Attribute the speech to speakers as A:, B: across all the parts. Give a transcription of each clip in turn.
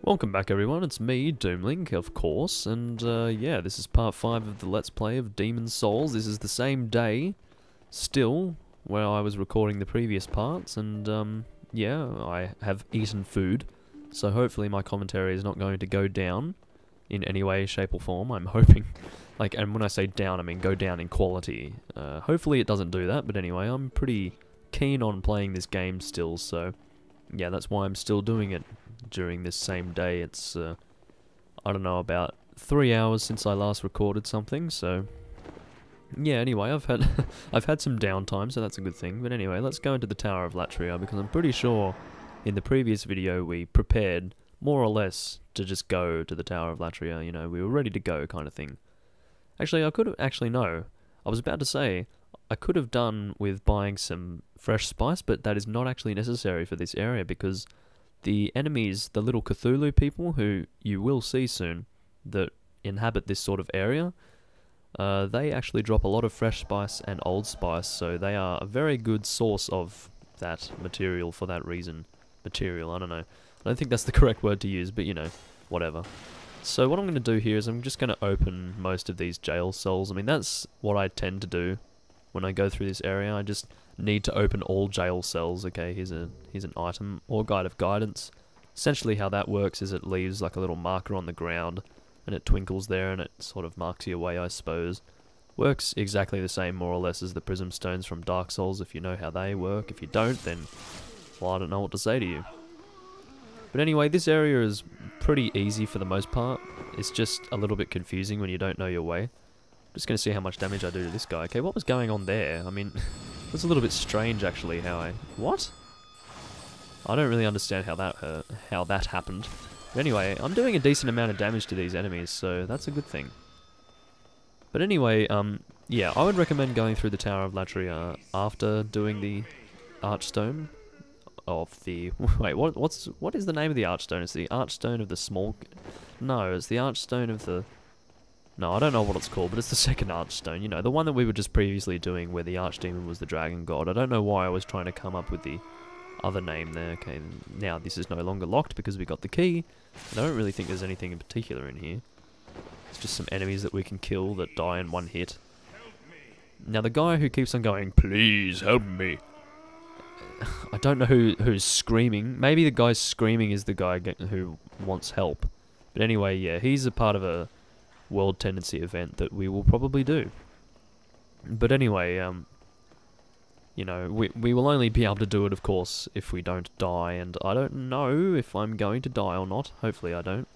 A: Welcome back everyone, it's me, Doomlink, of course, and yeah, this is part 5 of the Let's Play of Demon's Souls. This is the same day, still, where I was recording the previous parts, and yeah, I have eaten food, so hopefully my commentary is not going to go down in any way, shape or form. I'm hoping, and when I say down, I mean go down in quality. Hopefully it doesn't do that, but anyway, I'm pretty keen on playing this game still, so yeah, that's why I'm still doing it during this same day. It's, I don't know, about 3 hours since I last recorded something, so yeah, anyway, I've had some downtime, so that's a good thing. But anyway, let's go into the Tower of Latria, because I'm pretty sure in the previous video we prepared, more or less, to just go to the Tower of Latria, you know, we were ready to go kind of thing. Actually, I could have, no, I was about to say, I could have done with buying some fresh spice, but that is not actually necessary for this area, because the enemies, the little Cthulhu people, who you will see soon, that inhabit this sort of area, they actually drop a lot of fresh spice and old spice, so they are a very good source of that material for that reason. Material, I don't know. I don't think that's the correct word to use, but you know, whatever. So what I'm going to do here is I'm just going to open most of these jail cells. I mean, that's what I tend to do when I go through this area. I just need to open all jail cells. Okay, here's an item, or guide of guidance. Essentially how that works is it leaves like a little marker on the ground, and it twinkles there, and it sort of marks your way, I suppose. Works exactly the same, more or less, as the prism stones from Dark Souls, if you know how they work. If you don't, then, well, I don't know what to say to you. But anyway, this area is pretty easy for the most part. It's just a little bit confusing when you don't know your way. I'm just going to see how much damage I do to this guy. Okay, what was going on there? I mean, it was a little bit strange, actually, how I... What? I don't really understand how that happened. But anyway, I'm doing a decent amount of damage to these enemies, so that's a good thing. But anyway, yeah, I would recommend going through the Tower of Latria after doing the Archstone of the... Wait, what is the name of the Archstone? It's the Archstone of the Small... No, it's the Archstone of the... No, I don't know what it's called, but it's the second Archstone, you know, the one that we were just previously doing where the Archdemon was the Dragon God. I don't know why I was trying to come up with the other name there. Okay, now this is no longer locked because we got the key. And I don't really think there's anything in particular in here. It's just some enemies that we can kill that die in one hit. Now the guy who keeps on going, "Please help me," I don't know who's screaming. Maybe the guy screaming is the guy who wants help. But anyway, yeah, he's a part of a World Tendency event that we will probably do. But anyway, you know, we will only be able to do it, of course, if we don't die, and I don't know if I'm going to die or not. Hopefully I don't.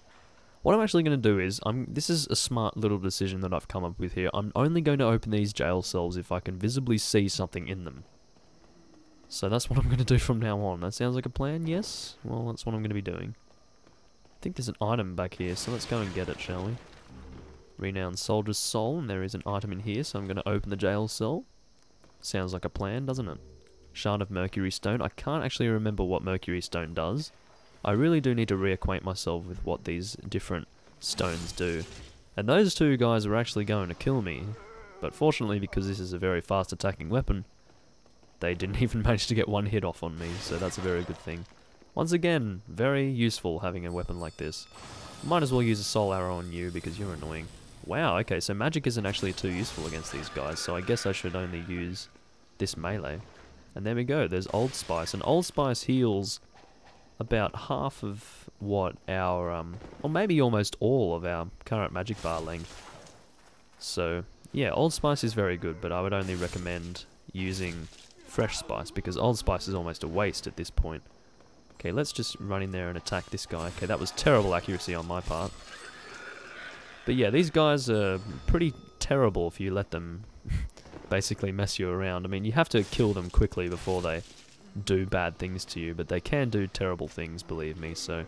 A: What I'm actually going to do is, this is a smart little decision that I've come up with here. I'm only going to open these jail cells if I can visibly see something in them. So that's what I'm going to do from now on. That sounds like a plan, yes? Well, that's what I'm going to be doing. I think there's an item back here, so let's go and get it, shall we? Renowned Soldier's Soul, and there is an item in here, so I'm going to open the jail cell. Sounds like a plan, doesn't it? Shard of Mercury Stone. I can't actually remember what Mercury Stone does. I really do need to reacquaint myself with what these different stones do. And those two guys are actually going to kill me. But fortunately, because this is a very fast attacking weapon, they didn't even manage to get one hit off on me, so that's a very good thing. Once again, very useful having a weapon like this. Might as well use a soul arrow on you because you're annoying. Wow, okay, so magic isn't actually too useful against these guys, so I guess I should only use this melee. And there we go, there's Old Spice, and Old Spice heals about half of what our, or maybe almost all of our current magic bar length. So, yeah, Old Spice is very good, but I would only recommend using Fresh Spice, because Old Spice is almost a waste at this point. Okay, let's just run in there and attack this guy. Okay, that was terrible accuracy on my part. But yeah, these guys are pretty terrible if you let them basically mess you around. I mean, you have to kill them quickly before they do bad things to you, but they can do terrible things, believe me, so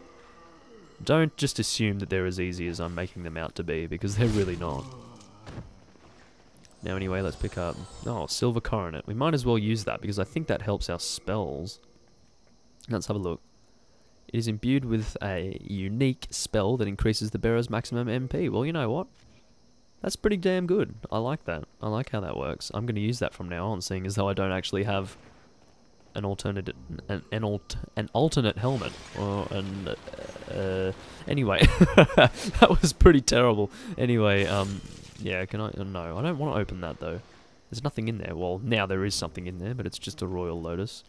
A: don't just assume that they're as easy as I'm making them out to be, because they're really not. Now anyway, let's pick up... Oh, Silver Coronet. We might as well use that, because I think that helps our spells. Let's have a look. It is imbued with a unique spell that increases the bearer's maximum MP. Well, you know what? That's pretty damn good. I like that. I like how that works. I'm going to use that from now on, seeing as though I don't actually have an alternate helmet or an Anyway, that was pretty terrible. Anyway, yeah, can I? No, I don't want to open that though. There's nothing in there. Well, now there is something in there, but it's just a Royal Lotus.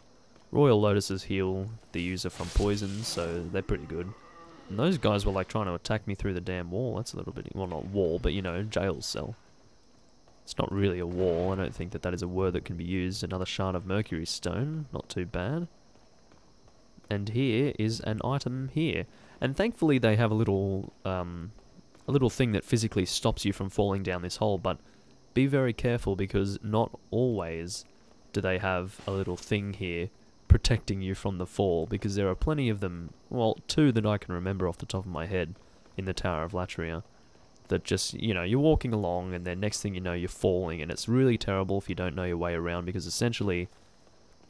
A: Royal Lotuses heal the user from poison, so they're pretty good. And those guys were like trying to attack me through the damn wall. That's a little bit, well, not wall, but you know, jail cell. It's not really a wall. I don't think that that is a word that can be used. Another shard of Mercury Stone, not too bad. And here is an item here. And thankfully they have a little thing that physically stops you from falling down this hole, but be very careful because not always do they have a little thing here protecting you from the fall, because there are plenty of them, well, 2 that I can remember off the top of my head in the Tower of Latria, that just, you know, you're walking along and then next thing you know you're falling, and it's really terrible if you don't know your way around, because essentially,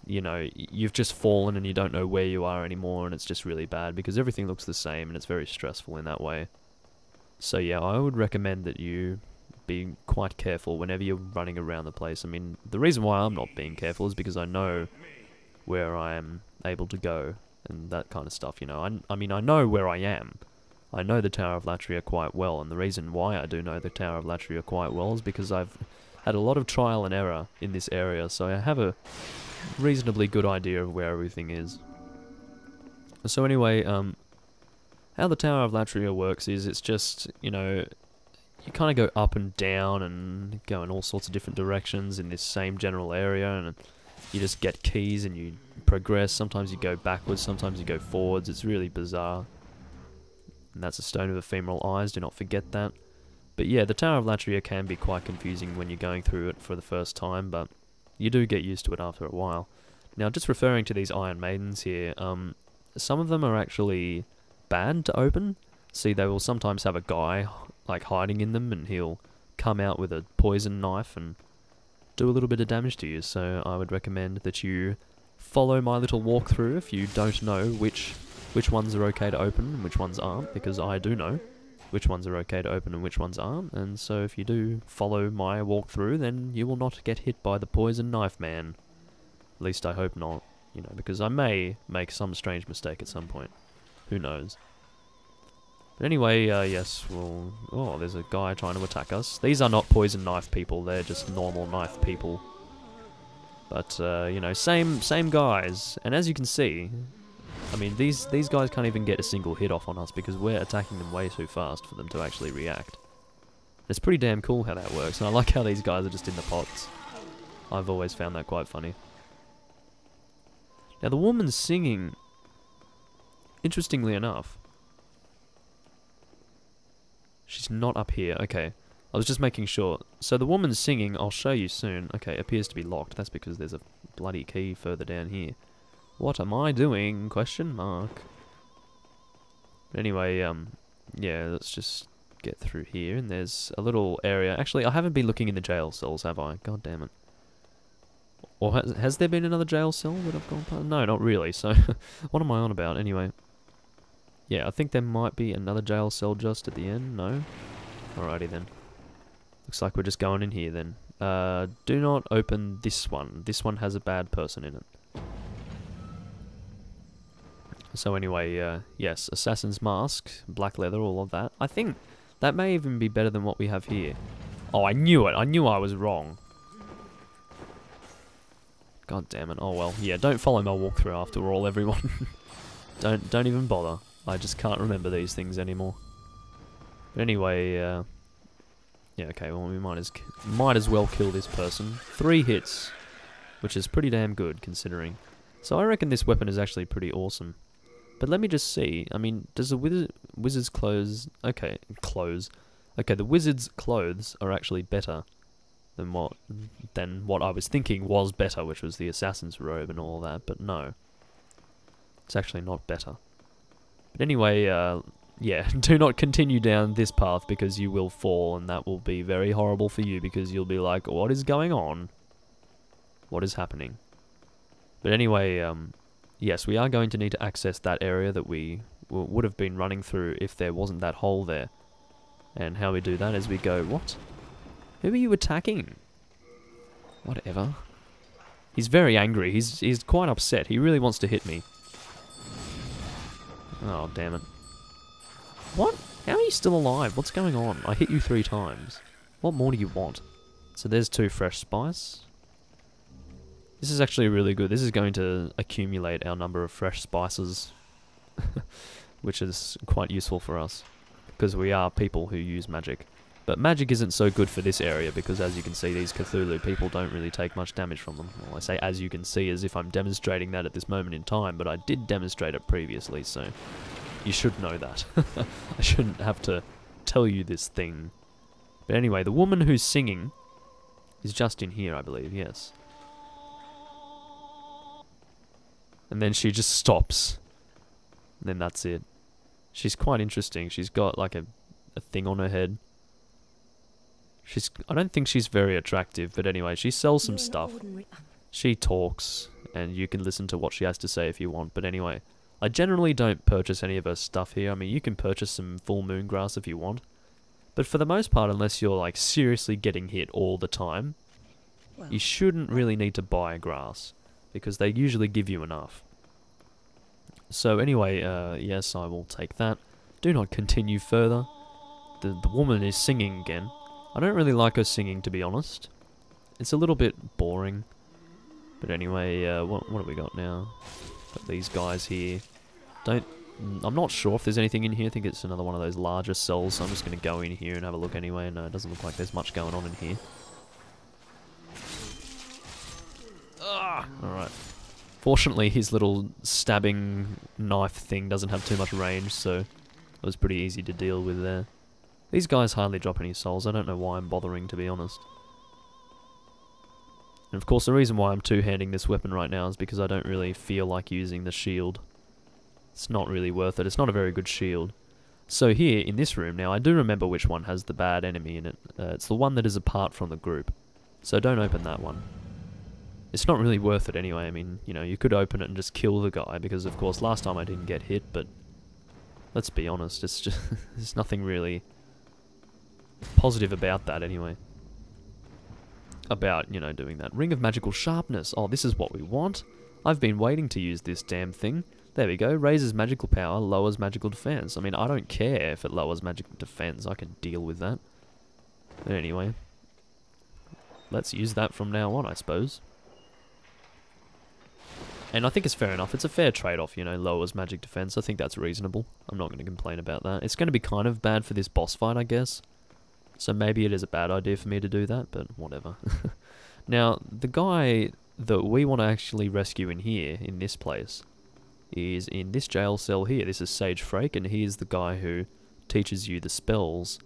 A: you know, you've just fallen and you don't know where you are anymore, and it's just really bad because everything looks the same and it's very stressful in that way. So yeah, I would recommend that you be quite careful whenever you're running around the place. I mean, the reason why I'm not being careful is because I know where I am able to go and that kind of stuff, you know. I mean, I know where I am. I know the Tower of Latria quite well, and the reason why I do know the Tower of Latria quite well is because I've had a lot of trial and error in this area, so I have a reasonably good idea of where everything is. So anyway, how the Tower of Latria works is it's just, you know, you kind of go up and down and go in all sorts of different directions in this same general area, and you just get keys and you progress. Sometimes you go backwards, sometimes you go forwards. It's really bizarre. And that's a Stone of Ephemeral Eyes, do not forget that. But yeah, the Tower of Latria can be quite confusing when you're going through it for the first time, but you do get used to it after a while. Now, just referring to these Iron Maidens here, some of them are actually bad to open. See, they will sometimes have a guy like hiding in them, and he'll come out with a poison knife and do a little bit of damage to you. So I would recommend that you follow my little walkthrough if you don't know which ones are okay to open and which ones aren't, because I do know which ones are okay to open and which ones aren't. And so if you do follow my walkthrough, then you will not get hit by the poison knife man. At least I hope not, you know, because I may make some strange mistake at some point. Who knows? But anyway, yes, well... Oh, there's a guy trying to attack us. These are not poison knife people, they're just normal knife people. But, you know, same guys. And as you can see, I mean, these guys can't even get a single hit off on us because we're attacking them way too fast for them to actually react. It's pretty damn cool how that works, and I like how these guys are just in the pots. I've always found that quite funny. Now, the woman singing, interestingly enough, she's not up here. Okay, I was just making sure. So the woman singing, I'll show you soon. Okay, appears to be locked. That's because there's a bloody key further down here. What am I doing? Question mark. Anyway, yeah, let's just get through here. And there's a little area. Actually, I haven't been looking in the jail cells, have I? God damn it. Or has there been another jail cell that I've gone past? No, not really. So, what am I on about? Anyway. Yeah, I think there might be another jail cell just at the end. No? Alrighty then. Looks like we're just going in here then. Do not open this one. This one has a bad person in it. So anyway, yes, Assassin's Mask, black leather, all of that. I think that may even be better than what we have here. Oh, I knew it. I knew I was wrong. God damn it. Oh well. Yeah, don't follow my walkthrough after all, everyone. Don't even bother. I just can't remember these things anymore. But anyway, yeah, okay, well, we might as well kill this person. 3 hits, which is pretty damn good, considering. So I reckon this weapon is actually pretty awesome. But let me just see. I mean, does the wizard's clothes... Okay, clothes. Okay, the wizard's clothes are actually better than what I was thinking was better, which was the assassin's robe and all that, but no. It's actually not better. But anyway, yeah, do not continue down this path because you will fall, and that will be very horrible for you because you'll be like, what is going on? What is happening? But anyway, yes, we are going to need to access that area that we would have been running through if there wasn't that hole there. And how we do that is we go, what? Who are you attacking? Whatever. He's very angry. He's quite upset. He really wants to hit me. Oh, damn it. What? How are you still alive? What's going on? I hit you 3 times. What more do you want? So there's 2 fresh spice. This is actually really good. This is going to accumulate our number of fresh spices, which is quite useful for us, because we are people who use magic. But magic isn't so good for this area, because as you can see, these Cthulhu people don't really take much damage from them. Well, I say as you can see as if I'm demonstrating that at this moment in time, but I did demonstrate it previously, so you should know that. I shouldn't have to tell you this thing. But anyway, the woman who's singing is just in here, I believe, yes. And then she just stops. And then that's it. She's quite interesting. She's got like a thing on her head. I don't think she's very attractive, but anyway, she sells some stuff. She talks, and you can listen to what she has to say if you want. But anyway, I generally don't purchase any of her stuff here. I mean, you can purchase some full moon grass if you want. But for the most part, unless you're like seriously getting hit all the time, you shouldn't really need to buy grass, because they usually give you enough. So anyway, yes, I will take that. Do not continue further. The woman is singing again. I don't really like her singing, to be honest. It's a little bit boring. But anyway, what have we got now? Got these guys here. I'm not sure if there's anything in here. I think it's another one of those larger cells, so I'm just going to go in here and have a look anyway. No, it doesn't look like there's much going on in here. Alright. Fortunately, his little stabbing knife thing doesn't have too much range, so it was pretty easy to deal with there. These guys hardly drop any souls. I don't know why I'm bothering, to be honest. And of course, the reason why I'm two-handing this weapon right now is because I don't really feel like using the shield. It's not really worth it. It's not a very good shield. So here, in this room, now I do remember which one has the bad enemy in it. It's the one that is apart from the group. So don't open that one. It's not really worth it anyway. I mean, you know, you could open it and just kill the guy, because of course last time I didn't get hit, but let's be honest, it's just there's nothing really positive about that anyway. About, you know, doing that. Ring of Magical Sharpness. Oh, this is what we want. I've been waiting to use this damn thing. There we go. Raises magical power, lowers magical defense. I mean, I don't care if it lowers magical defense. I can deal with that. But anyway, let's use that from now on, I suppose. And I think it's fair enough. It's a fair trade-off, you know, lowers magic defense. I think that's reasonable. I'm not going to complain about that. It's going to be kind of bad for this boss fight, I guess. So maybe it is a bad idea for me to do that, but whatever. Now, the guy that we want to actually rescue in here, in this place, is in this jail cell here. This is Sage Frake, and he is the guy who teaches you the spells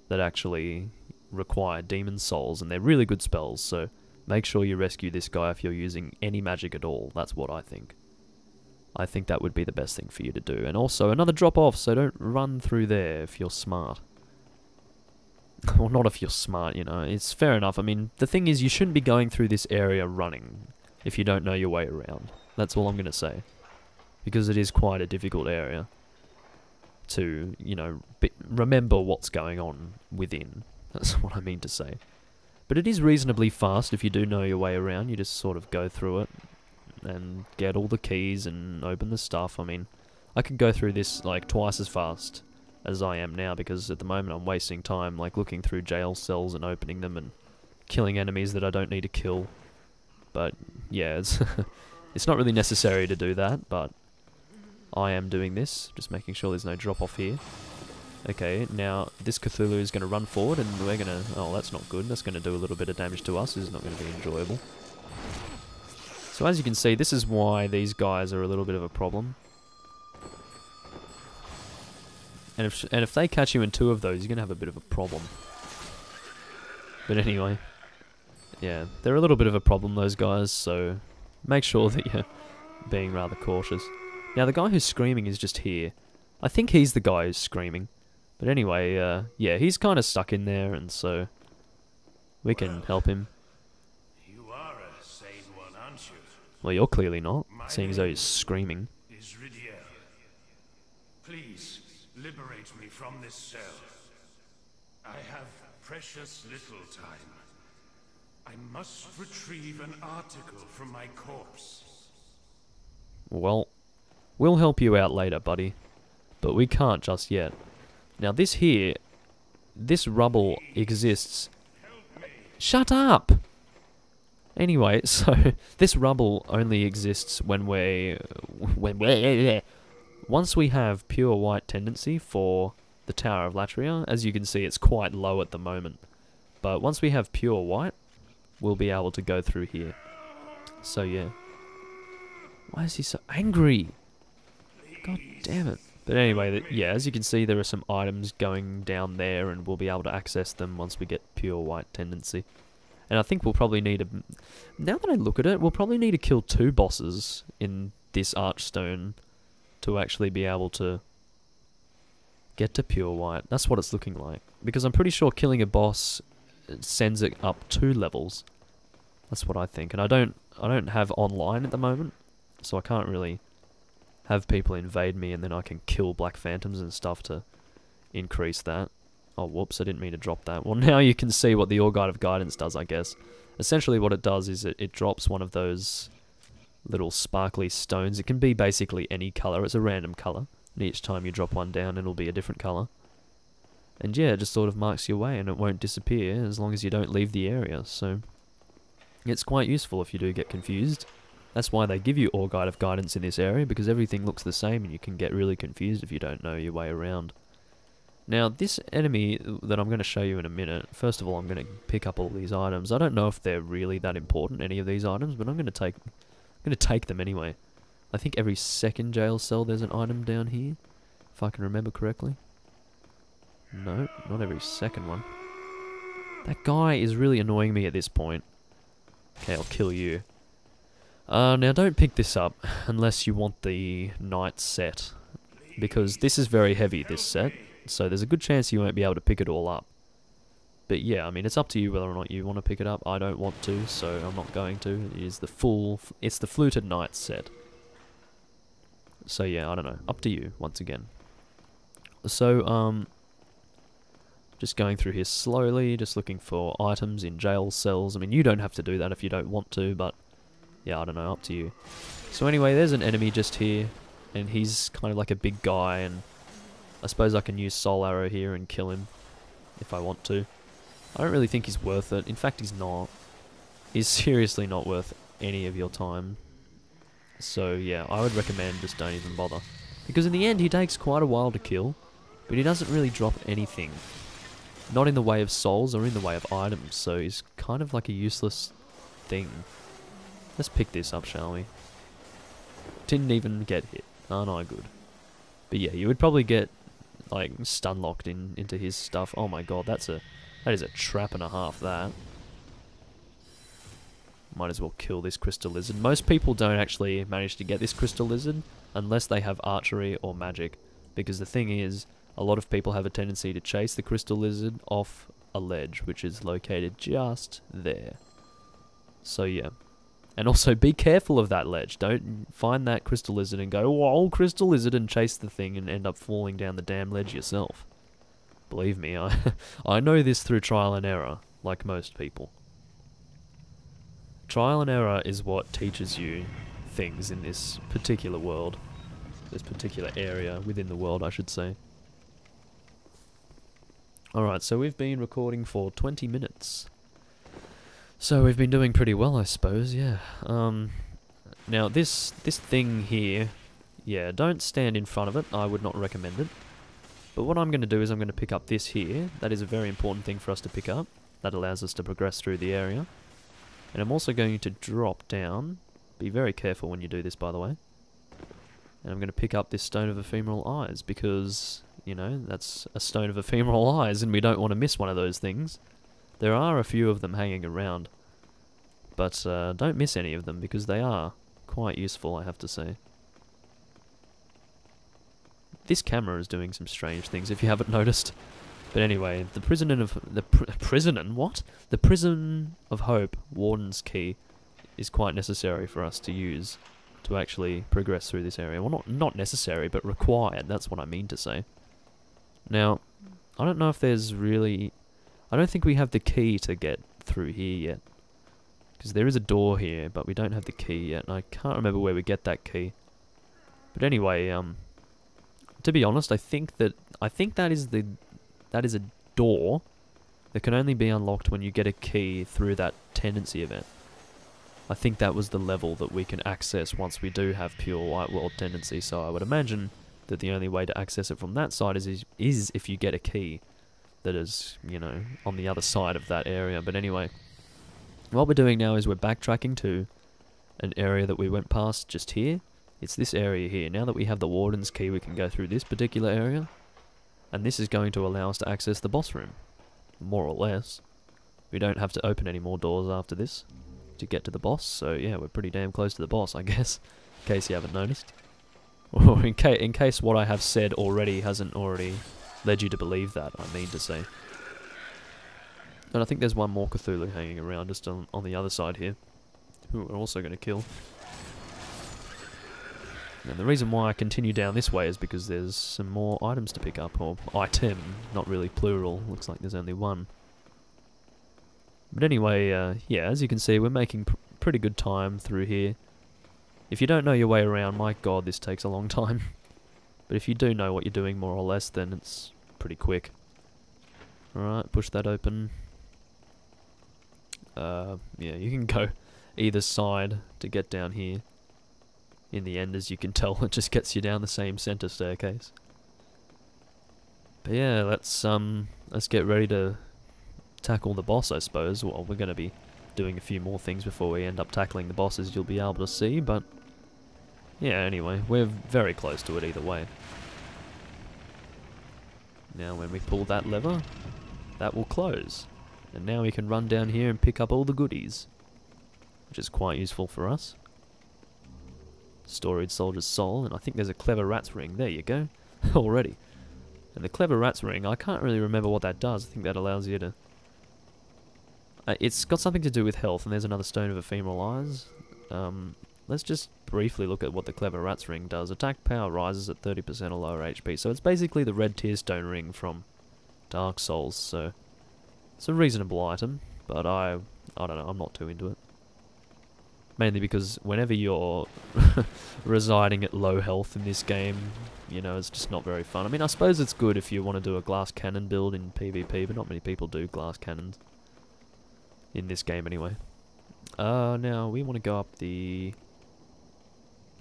A: that actually require demon souls, and they're really good spells, so make sure you rescue this guy if you're using any magic at all. That's what I think. I think that would be the best thing for you to do. And also, another drop off, so don't run through there if you're smart. Well, not if you're smart, you know. It's fair enough. I mean, the thing is, you shouldn't be going through this area running if you don't know your way around. That's all I'm going to say. Because it is quite a difficult area to, you know, remember what's going on within. That's what I mean to say. But it is reasonably fast if you do know your way around. You just sort of go through it and get all the keys and open the stuff. I mean, I could go through this like twice as fast as I am now, because at the moment I'm wasting time like looking through jail cells and opening them and killing enemies that I don't need to kill. But yeah, it's it's not really necessary to do that, but I am doing this, just making sure there's no drop off here. Okay, now this Cthulhu is going to run forward, and we're going to... Oh, that's not good. That's going to do a little bit of damage to us. This is not going to be enjoyable. So as you can see, this is why these guys are a little bit of a problem. And if they catch you in 2 of those, you're going to have a bit of a problem. But anyway, yeah, they're a little bit of a problem, those guys, so make sure that you're being rather cautious. Now, the guy who's screaming is just here. I think he's the guy who's screaming. But anyway, yeah, he's kind of stuck in there, and so we can help him.
B: You are a sane one, aren't you?
A: Well, you're clearly not, seeing as though he's screaming.
B: Please, liberate me from this cell. I have precious little time. I must retrieve an article from my corpse.
A: Well, we'll help you out later, buddy. But we can't just yet. Now this here, this rubble exists. Shut up! Anyway, so this rubble only exists when once we have pure white tendency for the Tower of Latria. As you can see, it's quite low at the moment. But once we have pure white, we'll be able to go through here. So yeah. Why is he so angry? God damn it. But anyway, yeah, as you can see, there are some items going down there, and we'll be able to access them once we get pure white tendency. And I think we'll probably need a... Now that I look at it, we'll probably need to kill 2 bosses in this Archstone to actually be able to get to pure white. That's what it's looking like. Because I'm pretty sure killing a boss sends it up 2 levels. That's what I think. And I don't have online at the moment, so I can't really have people invade me and then I can kill Black Phantoms and stuff to increase that. Oh, whoops, I didn't mean to drop that. Well, now you can see what the Ore Guide of Guidance does, I guess. Essentially what it does is it drops one of those little sparkly stones. It can be basically any colour. It's a random colour. And each time you drop one down, it'll be a different colour. And yeah, it just sort of marks your way and it won't disappear as long as you don't leave the area. So it's quite useful if you do get confused. That's why they give you Ore Guide of Guidance in this area, because everything looks the same and you can get really confused if you don't know your way around. Now, this enemy that I'm going to show you in a minute, first of all, I'm going to pick up all these items. I don't know if they're really that important, any of these items, but I'm going to take them anyway. I think every second jail cell there's an item down here, if I can remember correctly. No, not every second one. That guy is really annoying me at this point. Okay, I'll kill you. Now, don't pick this up unless you want the night set, because this is very heavy, this set. So there's a good chance you won't be able to pick it all up. But yeah, I mean, it's up to you whether or not you want to pick it up. I don't want to, so I'm not going to. It is it's the Fluted Night set. So yeah, I don't know. Up to you, once again. So, just going through here slowly, just looking for items in jail cells. I mean, you don't have to do that if you don't want to, but yeah, I don't know, up to you. So anyway, there's an enemy just here, and he's kind of like a big guy, and I suppose I can use Soul Arrow here and kill him if I want to. I don't really think he's worth it. In fact, he's not. He's seriously not worth any of your time. So yeah, I would recommend just don't even bother. Because in the end, he takes quite a while to kill, but he doesn't really drop anything. Not in the way of souls or in the way of items, so he's kind of like a useless thing. Let's pick this up, shall we? Didn't even get hit. Oh no, good. But yeah, you would probably get like stun locked into his stuff. Oh my god, that is a trap and a half, that. Might as well kill this crystal lizard. Most people don't actually manage to get this crystal lizard unless they have archery or magic, because the thing is, a lot of people have a tendency to chase the crystal lizard off a ledge, which is located just there. So yeah. And also be careful of that ledge. Don't find that crystal lizard and go, whoa, crystal lizard, and chase the thing and end up falling down the damn ledge yourself. Believe me, I know this through trial and error, like most people. Trial and error is what teaches you things in this particular world. This particular area within the world, I should say. Alright, so we've been recording for 20 minutes. So we've been doing pretty well, I suppose, yeah. Now this thing here, yeah, don't stand in front of it. I would not recommend it. But what I'm going to do is I'm going to pick up this here. That is a very important thing for us to pick up. That allows us to progress through the area. And I'm also going to drop down. Be very careful when you do this, by the way. And I'm going to pick up this Stone of Ephemeral Eyes, because, you know, that's a Stone of Ephemeral Eyes, and we don't want to miss one of those things. There are a few of them hanging around, but don't miss any of them, because they are quite useful, I have to say. This camera is doing some strange things, if you haven't noticed. But anyway, the Prison of Hope Warden's Key is quite necessary for us to use to actually progress through this area. Well, not necessary, but required, that's what I mean to say. Now, I don't know if there's really... I don't think we have the key to get through here yet. Because there is a door here, but we don't have the key yet, and I can't remember where we get that key. But anyway, to be honest, I think that is a door that can only be unlocked when you get a key through that tendency event. I think that was the level that we can access once we do have pure White World tendency, so I would imagine that the only way to access it from that side is if you get a key that is, you know, on the other side of that area. But anyway, what we're doing now is we're backtracking to an area that we went past just here. It's this area here. Now that we have the Warden's key, we can go through this particular area, and this is going to allow us to access the boss room, more or less. We don't have to open any more doors after this to get to the boss, so yeah, we're pretty damn close to the boss, I guess, in case you haven't noticed. Or in case what I have said already hasn't already led you to believe that, I mean to say. And I think there's one more Cthulhu hanging around just on the other side here, who we're also going to kill. And the reason why I continue down this way is because there's some more items to pick up, or item, not really plural, looks like there's only one. But anyway, yeah, as you can see, we're making pretty good time through here. If you don't know your way around, my god, this takes a long time. But if you do know what you're doing more or less, then it's pretty quick. Alright, push that open. Yeah, you can go either side to get down here. In the end, as you can tell, it just gets you down the same center staircase. But yeah, let's get ready to tackle the boss, I suppose. Well, we're going to be doing a few more things before we end up tackling the boss, as you'll be able to see, but yeah, anyway, we're very close to it either way. Now when we pull that lever, that will close, and now we can run down here and pick up all the goodies, which is quite useful for us. Storied Soldier's Soul, and I think there's a Clever Rat's Ring. There you go. Already. And the Clever Rat's Ring, I can't really remember what that does. I think that allows you to... it's got something to do with health, and there's another Stone of Ephemeral Eyes. Let's just briefly look at what the Clever Rat's Ring does. Attack power rises at 30% or lower HP. So it's basically the red Tearstone Ring from Dark Souls, so... it's a reasonable item, but I don't know, I'm not too into it. Mainly because whenever you're residing at low health in this game, you know, it's just not very fun. I mean, I suppose it's good if you want to do a glass cannon build in PvP, but not many people do glass cannons. In this game, anyway. Now, we want to go up the...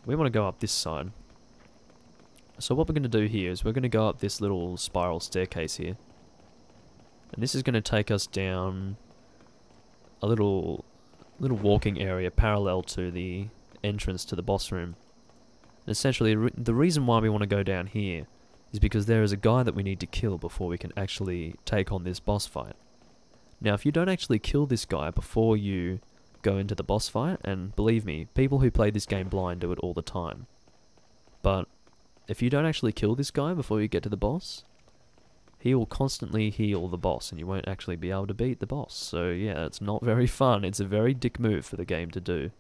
A: we want to go up this side. So what we're going to do here is we're going to go up this little spiral staircase here. And this is going to take us down a little walking area parallel to the entrance to the boss room. And essentially, the reason why we want to go down here is because there is a guy that we need to kill before we can actually take on this boss fight. Now, if you don't actually kill this guy before you go into the boss fight, and believe me, people who play this game blind do it all the time, but if you don't actually kill this guy before you get to the boss, he will constantly heal the boss, and you won't actually be able to beat the boss. So yeah, it's not very fun. It's a very dick move for the game to do.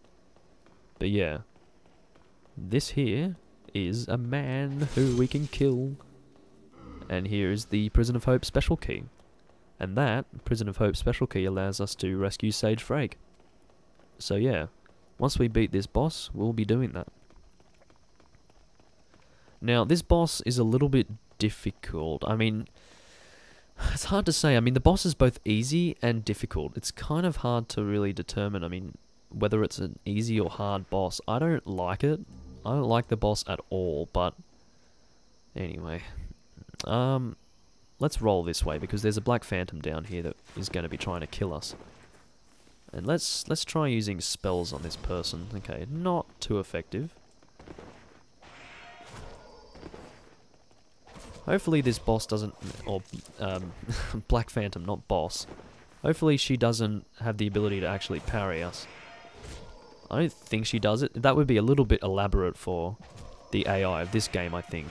A: But yeah, this here is a man who we can kill. And here is the Prison of Hope special key. And that Prison of Hope special key allows us to rescue Sage Frag. So yeah, once we beat this boss, we'll be doing that. Now, this boss is a little bit difficult. I mean, it's hard to say. I mean, the boss is both easy and difficult. It's kind of hard to really determine, I mean, whether it's an easy or hard boss. I don't like it. I don't like the boss at all, but anyway. Let's roll this way, because there's a Black Phantom down here that is going to be trying to kill us. And let's try using spells on this person. Okay, not too effective. Hopefully this boss doesn't, or Black Phantom, not boss. Hopefully she doesn't have the ability to actually parry us. I don't think she does it. That would be a little bit elaborate for the AI of this game, I think.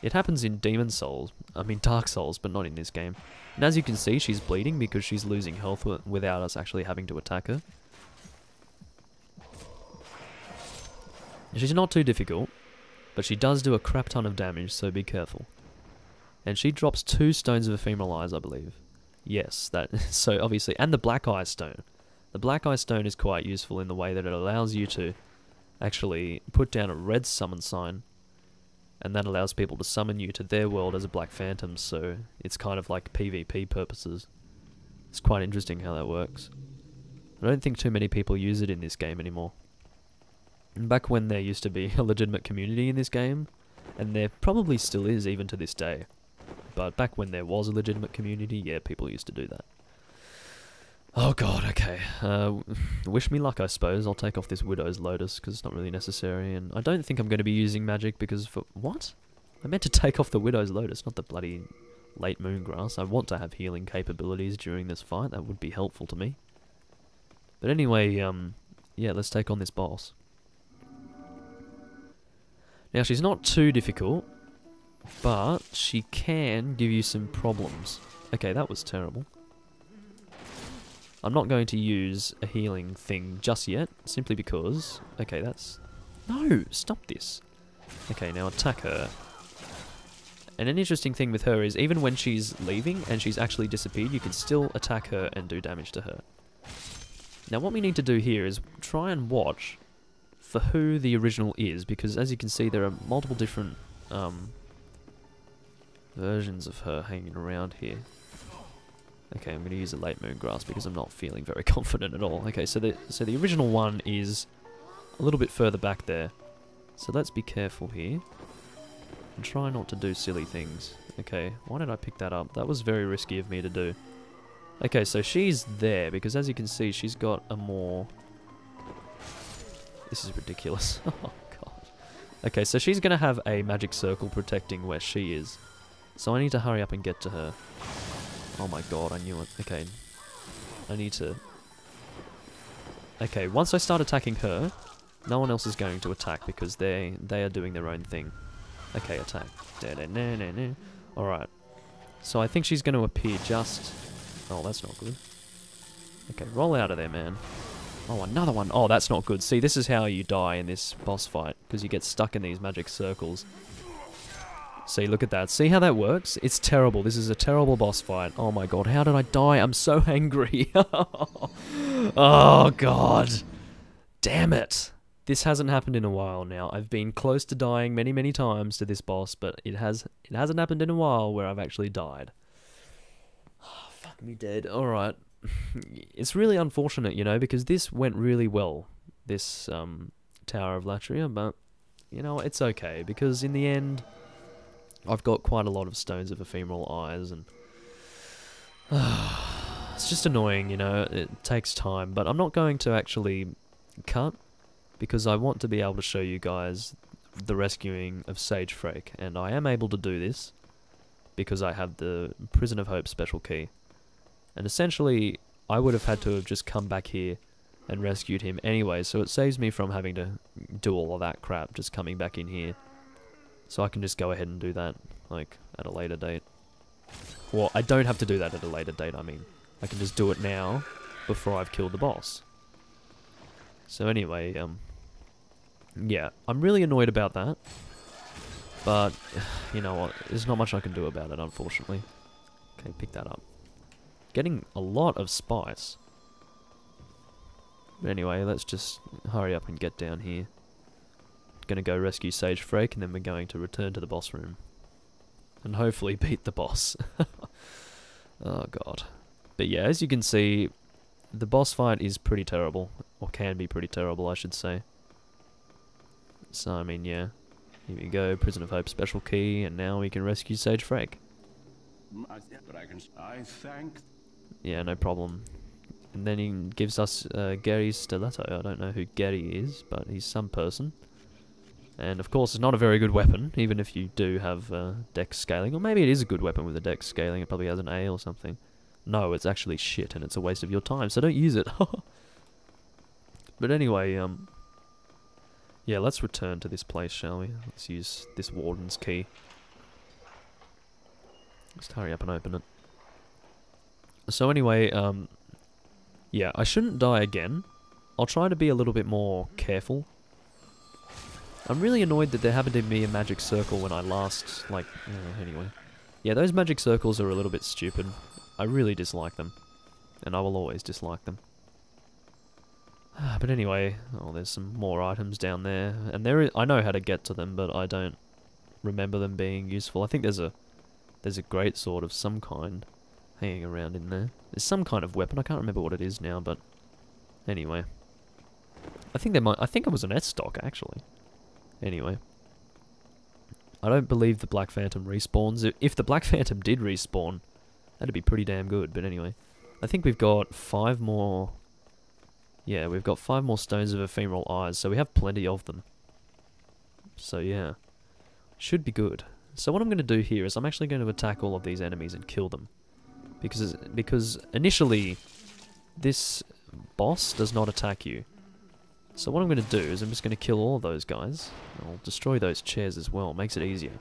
A: It happens in Dark Souls, but not in this game. And as you can see, she's bleeding because she's losing health without us actually having to attack her. She's not too difficult, but she does do a crap ton of damage, so be careful. And she drops 2 Stones of Ephemeral Eyes, I believe. Yes, that. So obviously, and the Black Eye Stone. The Black Eye Stone is quite useful in the way that it allows you to actually put down a red summon sign and that allows people to summon you to their world as a Black Phantom, so it's kind of like PvP purposes. It's quite interesting how that works. I don't think too many people use it in this game anymore. And back when there used to be a legitimate community in this game, and there probably still is even to this day, but back when there was a legitimate community, yeah, people used to do that. Oh god, okay. Wish me luck, I suppose. I'll take off this Widow's Lotus, because it's not really necessary, and I don't think I'm going to be using magic, because for... What? I meant to take off the Widow's Lotus, not the bloody late Moongrass. I want to have healing capabilities during this fight, that would be helpful to me. But anyway, yeah, let's take on this boss. Now, she's not too difficult, but she can give you some problems. Okay, that was terrible. I'm not going to use a healing thing just yet, simply because... Okay, that's... No! Stop this! Okay, now attack her. And an interesting thing with her is, even when she's leaving and she's actually disappeared, you can still attack her and do damage to her. Now what we need to do here is try and watch for who the original is, because as you can see there are multiple different versions of her hanging around here. Okay, I'm going to use a late Moongrass because I'm not feeling very confident at all. Okay, so the original one is a little bit further back there. So let's be careful here. And try not to do silly things. Okay, why did I pick that up? That was very risky of me to do. Okay, so she's there, because as you can see, she's got a more... This is ridiculous. Oh, God. Okay, so she's going to have a magic circle protecting where she is. So I need to hurry up and get to her. Oh my god, I knew it. Okay. I need to... Okay, once I start attacking her, no one else is going to attack because they are doing their own thing. Okay, attack. Alright. So I think she's going to appear just... Oh, that's not good. Okay, roll out of there, man. Oh, another one. Oh, that's not good. See, this is how you die in this boss fight, because you get stuck in these magic circles. See, look at that. See how that works? It's terrible. This is a terrible boss fight. Oh my god, how did I die? I'm so angry. Oh god. Damn it. This hasn't happened in a while now. I've been close to dying many, many times to this boss, but it hasn't happened in a while where I've actually died. Oh, fuck me dead. Alright. It's really unfortunate, you know, because this went really well, this Tower of Latria, but, you know, it's okay, because in the end... I've got quite a lot of Stones of Ephemeral Eyes, and it's just annoying, you know, it takes time, but I'm not going to actually cut, because I want to be able to show you guys the rescuing of Sage Frake, and I am able to do this, because I have the Prison of Hope special key, and essentially, I would have had to have just come back here and rescued him anyway, so it saves me from having to do all of that crap, just coming back in here. So I can just go ahead and do that, like, at a later date. Well, I don't have to do that at a later date, I mean. I can just do it now, before I've killed the boss. So anyway, yeah, I'm really annoyed about that. But, you know what, there's not much I can do about it, unfortunately. Okay, pick that up. Getting a lot of spice. But anyway, let's just hurry up and get down here. Gonna go rescue Sage Frake, and then we're going to return to the boss room. And hopefully beat the boss. Oh god. But yeah, as you can see, the boss fight is pretty terrible. Or can be pretty terrible, I should say. So, I mean, yeah. Here we go, Prison of Hope special key, and now we can rescue Sage Frake.
B: I thank...
A: Yeah, no problem. And then he gives us Gary's stiletto. I don't know who Gary is, but he's some person. And of course, it's not a very good weapon, even if you do have dex scaling. Or maybe it is a good weapon with a dex scaling. It probably has an A or something. No, it's actually shit, and it's a waste of your time, so don't use it. But anyway, yeah, let's return to this place, shall we? Let's use this warden's key. Just hurry up and open it. So anyway, yeah, I shouldn't die again. I'll try to be a little bit more careful. I'm really annoyed that there happened to be a magic circle when I last, like, anyway. Yeah, those magic circles are a little bit stupid. I really dislike them. And I will always dislike them. But anyway, oh, there's some more items down there. And I know how to get to them, but I don't remember them being useful. I think there's a great sword of some kind hanging around in there. There's some kind of weapon. I can't remember what it is now, but anyway. I think it was an S stock actually. Anyway. I don't believe the Black Phantom respawns. If the Black Phantom did respawn, that'd be pretty damn good, but anyway. I think we've got 5 more... Yeah, we've got 5 more Stones of Ephemeral Eyes, so we have plenty of them. So yeah. Should be good. So what I'm going to do here is I'm actually going to attack all of these enemies and kill them. Because initially, this boss does not attack you. So what I'm going to do is I'm just going to kill all of those guys. I'll destroy those chairs as well. Makes it easier.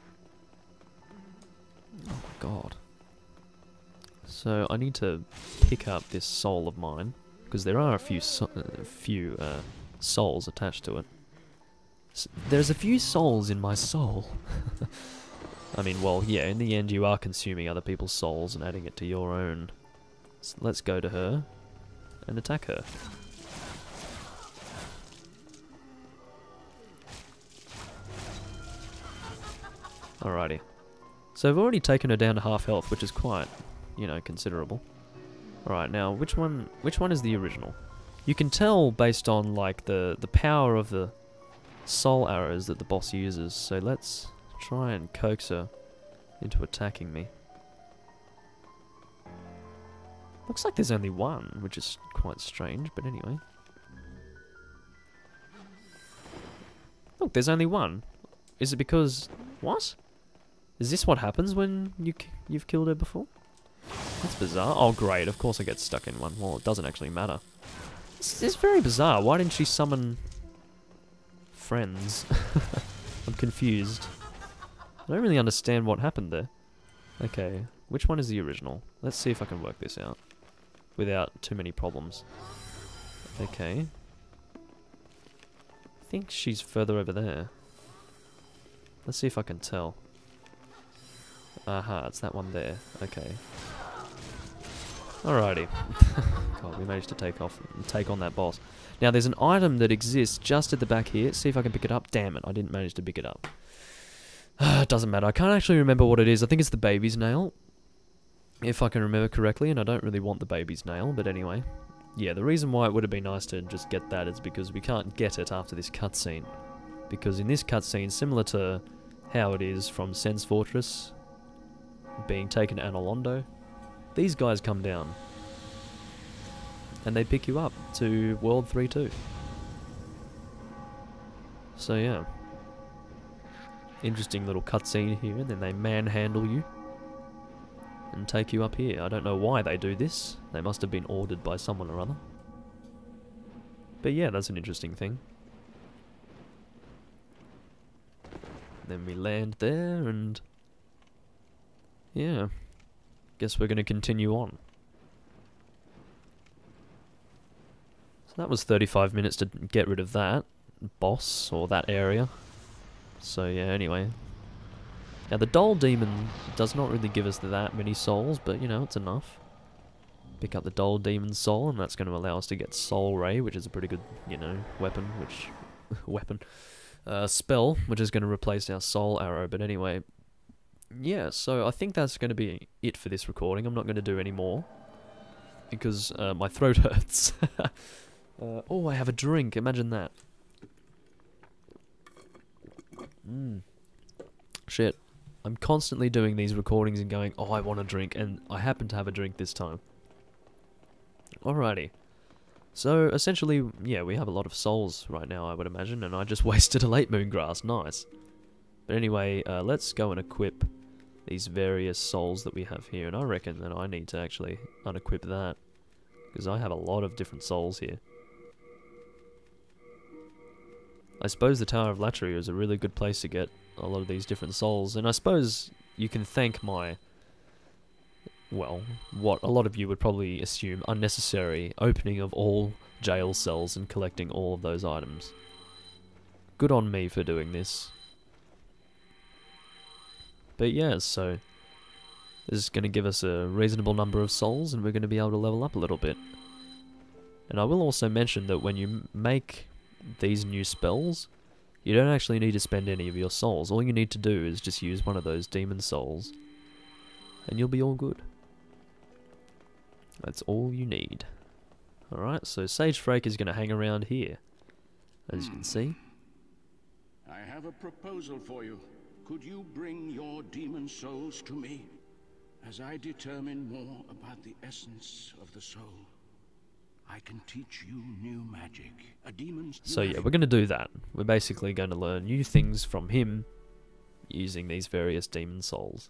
A: Oh my god. So I need to pick up this soul of mine. Because there are a few souls attached to it. There's a few souls in my soul. I mean, well, yeah, in the end you are consuming other people's souls and adding it to your own. So let's go to her and attack her. Alrighty. So I've already taken her down to half health, which is quite, you know, considerable. Alright, now, which one is the original? You can tell based on, like, the power of the soul arrows that the boss uses, so let's try and coax her into attacking me. Looks like there's only one, which is quite strange, but anyway. Look, there's only one. Is it because... What? Is this what happens when you've killed her before? That's bizarre. Oh, great. Of course I get stuck in one. Well, it doesn't actually matter. It's very bizarre. Why didn't she summon... friends? I'm confused. I don't really understand what happened there. Okay, which one is the original? Let's see if I can work this out without too many problems. Okay. I think she's further over there. Let's see if I can tell. Aha, it's that one there. Okay. Alrighty. God, we managed to take on that boss. Now, there's an item that exists just at the back here. See if I can pick it up. Damn it, I didn't manage to pick it up. It doesn't matter. I can't actually remember what it is. I think it's the baby's nail, if I can remember correctly, and I don't really want the baby's nail, but anyway. Yeah, the reason why it would have been nice to just get that is because we can't get it after this cutscene. Because in this cutscene, similar to how it is from Sen's Fortress being taken to Anolondo, these guys come down and they pick you up to World 3-2. So yeah, interesting little cutscene here, and then they manhandle you and take you up here. I don't know why they do this. They must have been ordered by someone or other. But yeah, that's an interesting thing. Then we land there, and yeah, guess we're going to continue on. So that was 35 minutes to get rid of that boss, or that area. So yeah, anyway. Now the Doll Demon does not really give us that many souls, but you know, it's enough. Pick up the Doll Demon soul, and that's going to allow us to get Soul Ray, which is a pretty good, you know, weapon, spell, which is going to replace our Soul Arrow. But anyway, yeah, so I think that's going to be it for this recording. I'm not going to do any more, because my throat hurts. Oh, I have a drink, imagine that. Shit. I'm constantly doing these recordings and going, oh, I want a drink, and I happen to have a drink this time. Alrighty. So, essentially, yeah, we have a lot of souls right now, I would imagine, and I just wasted a late moon grass. Nice. But anyway, let's go and equip these various souls that we have here, and I reckon that I need to actually unequip that, because I have a lot of different souls here. I suppose the Tower of Latria is a really good place to get a lot of these different souls, and I suppose you can thank my, well, what a lot of you would probably assume, unnecessary opening of all jail cells and collecting all of those items. Good on me for doing this. But yeah, so this is going to give us a reasonable number of souls, and we're going to be able to level up a little bit. And I will also mention that when you make these new spells, You don't actually need to spend any of your souls. All you need to do is just use one of those demon souls, and you'll be all good. That's all you need. Alright, so Sage Frake is going to hang around here, as you can see.
C: I have a proposal for you. Could you bring your demon souls to me? As I determine more about the essence of the soul, I can teach you new magic. A demon's...
A: So yeah, we're going to do that. We're basically going to learn new things from him using these various demon souls.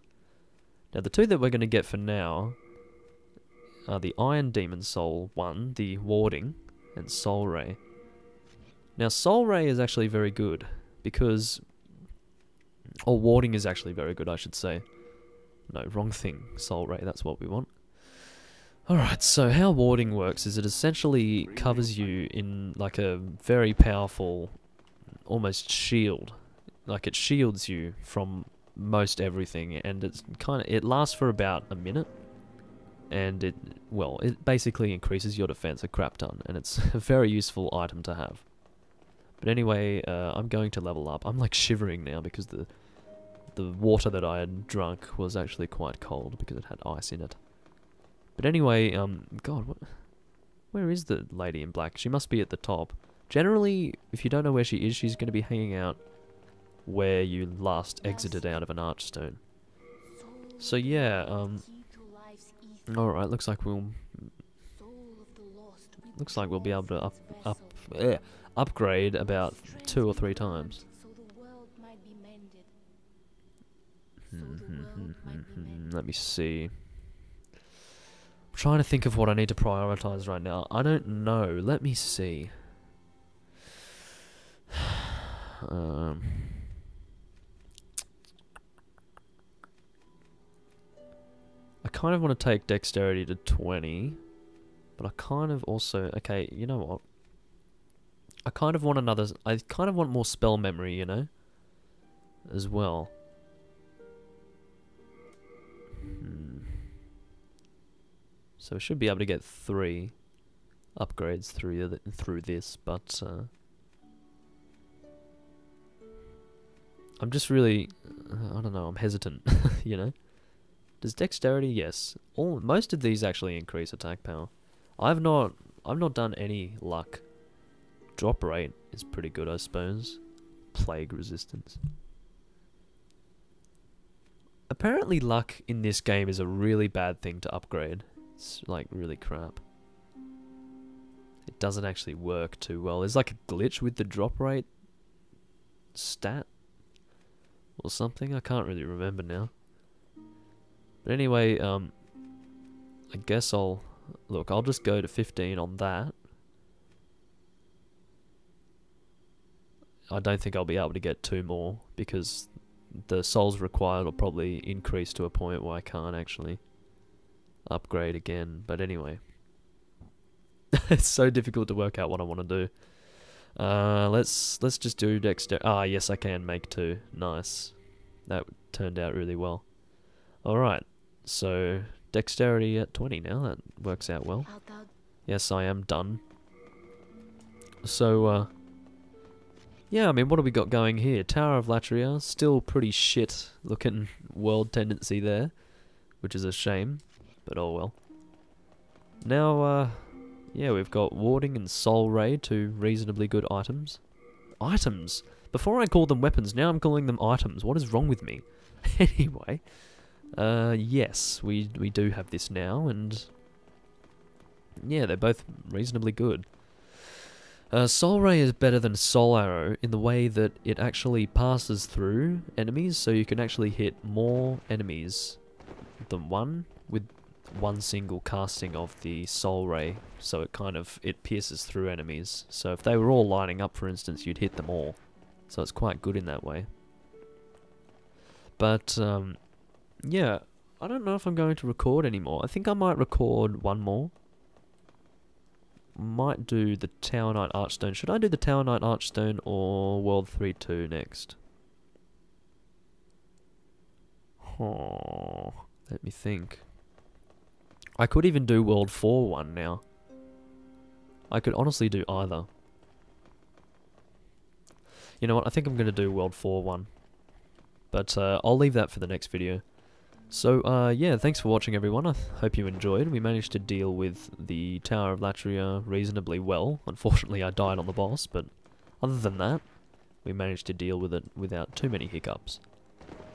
A: Now the two that we're going to get for now are the Iron Demon Soul 1, the Warding, and Soul Ray. Now Soul Ray is actually very good, because... or Warding is actually very good, I should say. No, wrong thing. Soul Ray, that's what we want. Alright, so how Warding works is it essentially covers you in like a very powerful, almost shield. Like it shields you from most everything, and it lasts for about a minute. And it basically increases your defense a crap ton, and it's a very useful item to have. But anyway, I'm going to level up. I'm like shivering now because the water that I had drunk was actually quite cold because it had ice in it. But anyway, God, where is the lady in black? She must be at the top. Generally, if you don't know where she is, she's going to be hanging out where you last exited out of an archstone. So yeah, alright, looks like we'll be able to upgrade about 2 or 3 times. Let me see. I'm trying to think of what I need to prioritize right now. I don't know. Let me see. I kind of want to take dexterity to 20, but I kind of also... Okay, you know what? I kind of want more spell memory, you know? As well. So we should be able to get 3 upgrades through this, but I'm just really, I don't know, I'm hesitant, you know? Does dexterity? Yes. Most of these actually increase attack power. I've not done any luck. Drop rate is pretty good, I suppose. Plague resistance. Apparently luck in this game is a really bad thing to upgrade. It's like really crap. It doesn't actually work too well. There's like a glitch with the drop rate stat or something. I can't really remember now. But anyway, I guess I'll just go to 15 on that. I don't think I'll be able to get 2 more because the souls required will probably increase to a point where I can't actually upgrade again. But anyway, it's so difficult to work out what I want to do. Let's just do dexterity. Ah, yes, I can make 2. Nice. That turned out really well. Alright, so dexterity at 20 now. That works out well. Yes, I am done. So, yeah, I mean, what have we got going here? Tower of Latria, still pretty shit looking world tendency there, which is a shame, but oh well. Now, yeah, we've got Warding and Soul Ray, 2 reasonably good items. Items? Before I called them weapons, now I'm calling them items. What is wrong with me? Anyway, yes, we do have this now, and yeah, they're both reasonably good. Soul Ray is better than Soul Arrow in the way that it actually passes through enemies, so you can actually hit more enemies than one with one single casting of the Soul Ray, so it pierces through enemies. So if they were all lining up, for instance, you'd hit them all. So it's quite good in that way. But, yeah, I don't know if I'm going to record anymore. I think I might record one more. Might do the Tower Knight Archstone. Should I do the Tower Knight Archstone or World 3-2 next? Oh, let me think. I could even do World 4-1 now. I could honestly do either. You know what, I think I'm going to do World 4 one. But I'll leave that for the next video. So, yeah, thanks for watching everyone. I hope you enjoyed. We managed to deal with the Tower of Latria reasonably well. Unfortunately, I died on the boss, but other than that, we managed to deal with it without too many hiccups.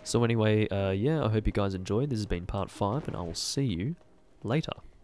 A: So anyway, yeah, I hope you guys enjoyed. This has been part 5, and I will see you later.